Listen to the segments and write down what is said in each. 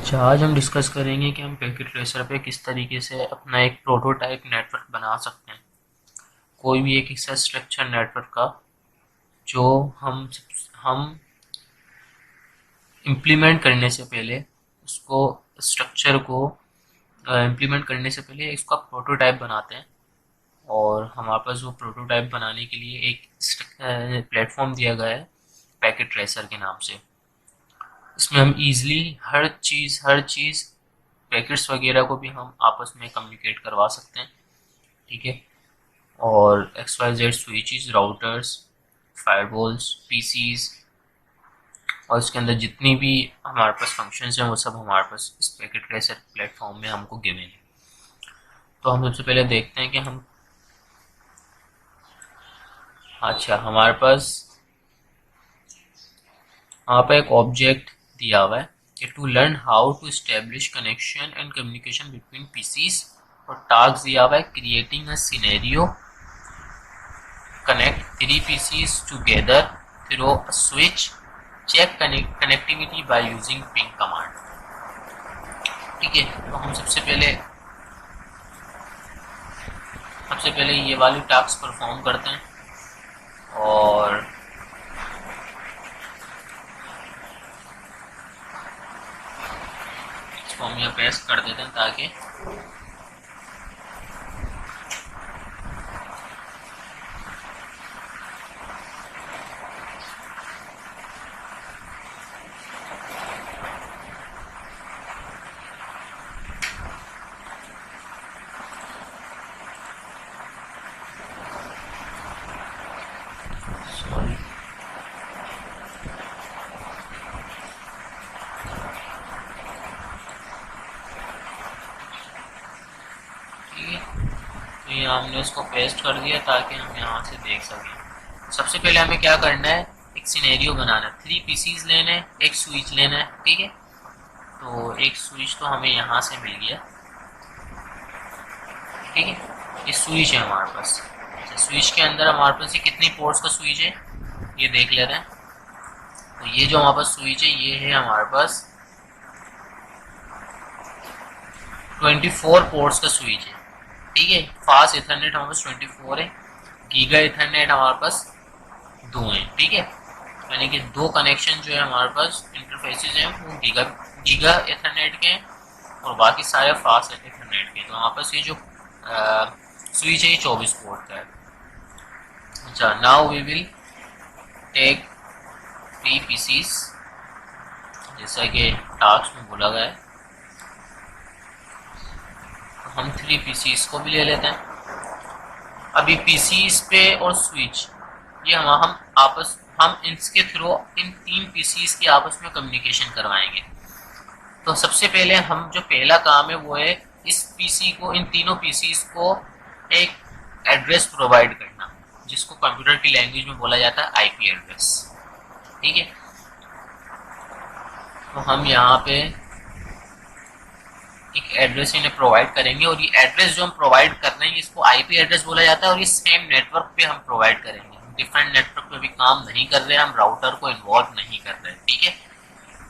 अच्छा, आज हम डिस्कस करेंगे कि हम पैकेट ट्रेसर पे किस तरीके से अपना एक प्रोटोटाइप नेटवर्क बना सकते हैं। कोई भी एक ऐसा स्ट्रक्चर नेटवर्क का जो हम इम्प्लीमेंट करने से पहले उसको स्ट्रक्चर को इम्प्लीमेंट करने से पहले इसका प्रोटोटाइप बनाते हैं। और हमारे पास वो प्रोटोटाइप बनाने के लिए एक प्लेटफॉर्म दिया गया है पैकेट ट्रेसर के नाम से। इसमें हम इजीली हर चीज़ पैकेट्स वगैरह को भी हम आपस में कम्युनिकेट करवा सकते हैं। ठीक है। और X Y Z switches, routers, firewalls, PCs और इसके अंदर जितनी भी हमारे पास फंक्शंस हैं वो सब हमारे पास इस पैकेट ट्रेसर प्लेटफॉर्म में हमको गिवन है। तो हम सबसे पहले देखते हैं कि हम अच्छा हमारे पास यहाँ पे एक ऑब्जेक्ट दिया हुआ है कि to learn how to establish connection and communication between PCs. और टास्क दिया हुआ है creating a scenario, connect three PCs together through a switch, check connectivity by using ping command। ठीक है। तो हम सबसे पहले ये वाली टास्क परफॉर्म करते हैं और इसको हम यहाँ पेस्ट कर देते हैं ताकि सॉरी ठीक है। तो ये हमने इसको पेस्ट कर दिया ताकि हम यहाँ से देख सकें। सबसे पहले हमें क्या करना है, एक सिनेरियो बनाना है। 3 पीसीज लेने हैं, एक स्विच लेना है। ठीक है। तो एक स्विच तो हमें यहाँ से मिल गया। ठीक है। ये स्विच है हमारे पास। स्विच के अंदर हमारे पास ये कितनी पोर्ट्स का स्विच है ये देख लेते हैं। तो ये जो हमारे पास स्विच है ये है हमारे पास 24 पोर्ट्स का स्विच है। ठीक है। फास्ट इथरनेट हमारे पास 24 है, गीगा इथरनेट हमारे पास 2 है। ठीक है। यानी कि 2 कनेक्शन जो है हमारे पास इंटरफेसेस हैं वो गीगा गीगा इथरनेट के हैं और बाकी सारे फास्ट इथरनेट के। तो हमारे पास ये जो स्विच है ये 24 पोर्ट का है। अच्छा, now we will take 3 PCs जैसा कि टास्क में बोला गया है। तो हम 3 पीसीस को भी ले लेते हैं। अभी पीसीस पे और स्विच ये हम इसके थ्रू इन 3 पीसीस की आपस में कम्युनिकेशन करवाएंगे। तो सबसे पहले हम जो पहला काम है वो है इस पीसी को, इन तीनों पीसीस को एक एड्रेस प्रोवाइड करना जिसको कंप्यूटर की लैंग्वेज में बोला जाता है आईपी एड्रेस। ठीक है। तो हम यहाँ पे एक एड्रेस इन्हें प्रोवाइड करेंगे और ये एड्रेस जो हम प्रोवाइड कर रहे हैं इसको आईपी एड्रेस बोला जाता है और ये सेम नेटवर्क पे हम प्रोवाइड करेंगे। हम डिफरेंट नेटवर्क पे भी काम नहीं कर रहे हैं, हम राउटर को इन्वॉल्व नहीं कर रहे हैं। ठीक है।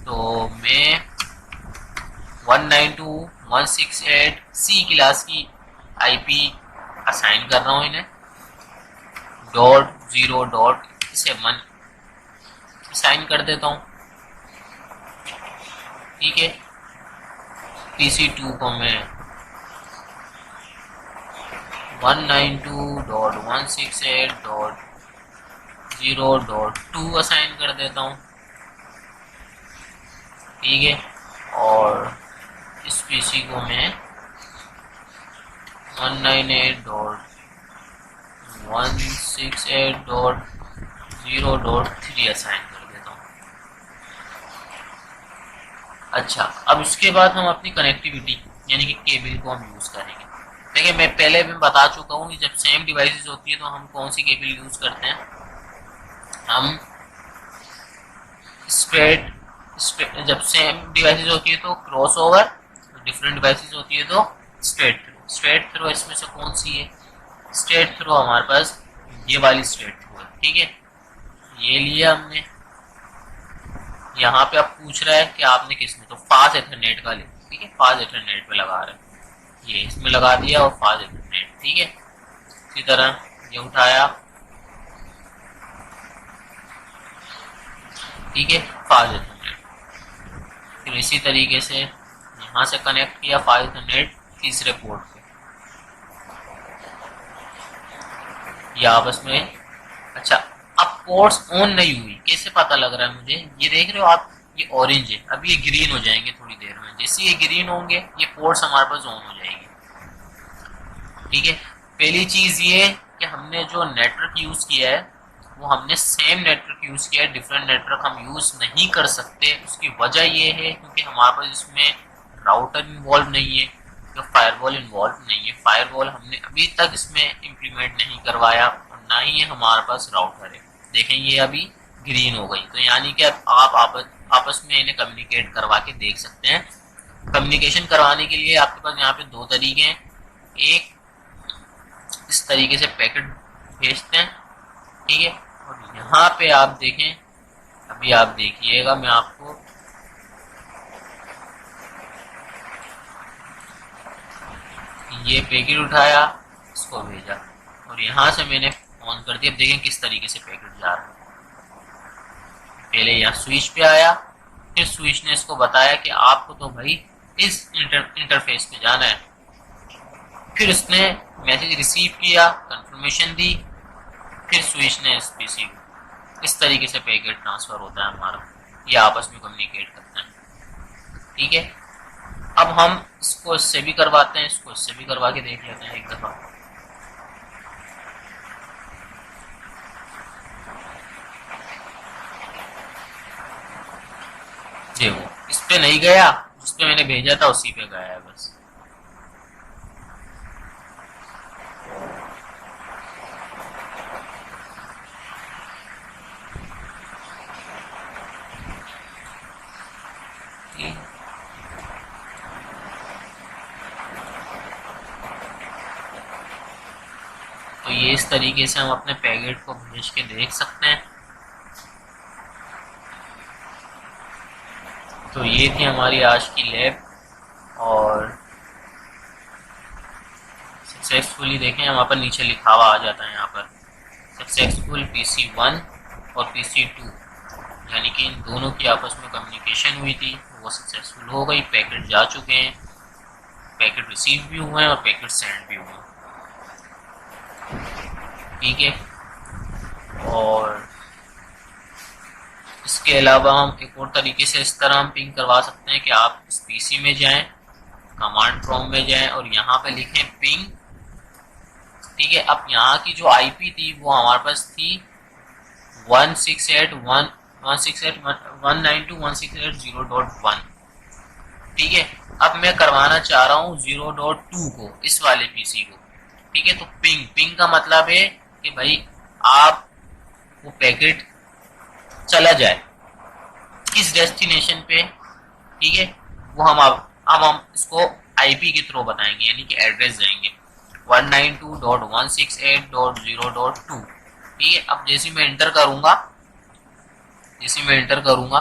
तो मैं 192.168 सी क्लास की आईपी असाइन कर रहा हूँ इन्हें। .0.7 असाइन कर देता हूँ। ठीक है। PC2 को मैं 192.168.0.2 असाइन कर देता हूँ। ठीक है। और इस पीसी को मैं 198.168.0.3 असाइन कर देता हूँ। अच्छा, अब इसके बाद हम अपनी कनेक्टिविटी यानी कि केबल को हम यूज़ करेंगे। देखिए, मैं पहले भी बता चुका हूँ कि जब सेम डिवाइसेस होती है तो हम कौन सी केबल यूज़ करते हैं। हम स्ट्रेट जब सेम डिवाइसेस होती है तो क्रॉस ओवर, डिफरेंट डिवाइसेस होती है तो स्ट्रेट थ्रू। स्ट्रेट थ्रू इसमें से कौन सी है? स्ट्रेट थ्रू हमारे पास ये वाली स्ट्रेट थ्रू है। ठीक है। ये लिया हमने। यहाँ पे अब पूछ रहा है कि आपने किस में, तो फास्ट एथरनेट का ले, ठीक है, फास्ट एथरनेट पे लगा रहे हैं, ये इसमें लगा दिया और फास्ट एथरनेट, ठीक है। इसी तरह ये उठाया, ठीक है, फास्ट एथरनेट। फिर इसी तरीके से यहाँ से कनेक्ट किया फास्ट एथरनेट तीसरे पोर्ट पे, ये आपस में। अच्छा, अब पोर्ट्स ऑन नहीं हुई, कैसे पता लग रहा है मुझे, ये देख रहे हो आप, ये ऑरेंज है, अभी ये ग्रीन हो जाएंगे थोड़ी देर में, जैसे ये ग्रीन होंगे ये पोर्ट्स हमारे पास ऑन हो जाएंगे, ठीक है। पहली चीज ये कि हमने जो नेटवर्क यूज किया है वो हमने सेम नेटवर्क यूज किया है, डिफरेंट नेटवर्क हम यूज नहीं कर सकते। उसकी वजह ये है क्योंकि हमारे पास इसमें राउटर इन्वॉल्व नहीं है, तो फायरवॉल इन्वॉल्व नहीं है। फायरवॉल हमने अभी तक इसमें इम्प्लीमेंट नहीं करवाया और ना ही हमारे पास राउटर है। देखें ये अभी ग्रीन हो गई, तो यानी कि आप आपस में इन्हें कम्युनिकेट करवा के देख सकते हैं। कम्युनिकेशन करवाने के लिए आपके पास यहाँ पे दो तरीके हैं, एक इस तरीके से पैकेट भेजते हैं, ठीक है, और यहाँ पे आप देखें, अभी आप देखिएगा, मैं आपको ये पैकेट उठाया, इसको भेजा और यहाँ से मैंने ऑन कर दिया। अब देखें किस तरीके से पैकेट जा रहा है। पहले यहाँ स्विच पे आया, फिर स्विच ने इसको बताया कि आपको तो भाई इस इंटरफेस पे जाना है, फिर उसने मैसेज रिसीव किया, कंफर्मेशन दी, फिर स्विच ने इस पीसी को, इस तरीके से पैकेट ट्रांसफर होता है हमारा, ये आपस में कम्युनिकेट करते हैं, ठीक है। अब हम इसको इससे भी करवाते हैं, इसको इससे भी करवा के देख लेते हैं एक दफा। देखो इस पे नहीं गया, जिस पे मैंने भेजा था उसी पे गया है बस। तो ये इस तरीके से हम अपने पैकेट को भेज के देख सकते हैं। तो ये थी हमारी आज की लैब, और सक्सेसफुली देखें वहाँ पर नीचे लिखा हुआ आ जाता है यहाँ पर सक्सेसफुल PC1 और PC2, यानी कि इन दोनों की आपस में कम्युनिकेशन हुई थी, वो सक्सेसफुल हो गई, पैकेट जा चुके हैं, पैकेट रिसीव भी हुए हैं और पैकेट सेंड भी हुए हैं, ठीक है। और इसके अलावा हम एक और तरीके से इस तरह हम पिंग करवा सकते हैं कि आप इस पीसी में जाएं, कमांड प्रॉम्प्ट में जाएं और यहाँ पे लिखें पिंग, ठीक है। अब यहाँ की जो आईपी थी वो हमारे पास थी 168.168.192.168.0.1, ठीक है। अब मैं करवाना चाह रहा हूँ 0.2 को, इस वाले पीसी को, ठीक है। तो पिंग, पिंग का मतलब है कि भाई आप वो पैकेट चला जाए किस डेस्टिनेशन पे, ठीक है, वो हम इसको आईपी के थ्रू बताएंगे, यानी कि एड्रेस जाएंगे 192.168.0.2, ठीक है। अब जैसे मैं इंटर करूंगा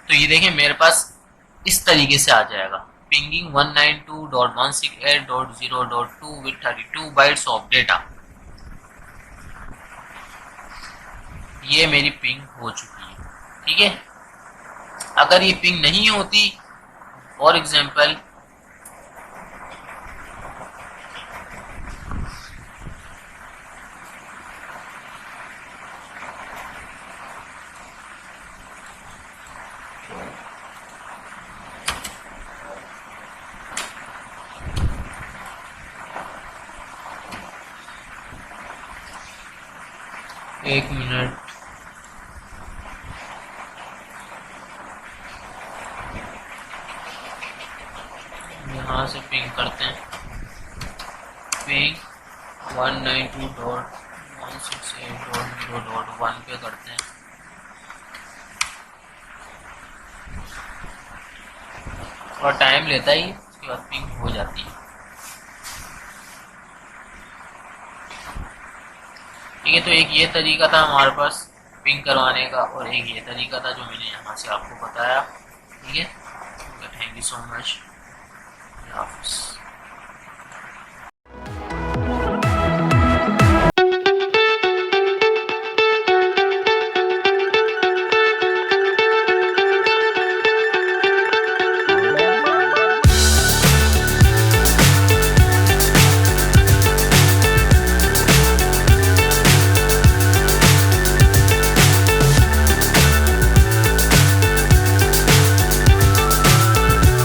तो ये देखें मेरे पास इस तरीके से आ जाएगा, pinging 192.168.0.2 with 32 bytes of data. ये मेरी पिंग हो चुकी है, ठीक है। अगर ये पिंग नहीं होती, फॉर एग्जाम्पल एक मिनट, यहाँ से पिंग करते हैं, पिंग 192.168.0.1 पे करते हैं, और टाइम लेता ही, उसके बाद पिंग हो जाती है, ठीक है। तो एक ये तरीका था हमारे पास मैपिंग करवाने का, और एक ये तरीका था जो मैंने यहाँ से आपको बताया। ठीक है, थैंक यू सो मच। हाफिज़।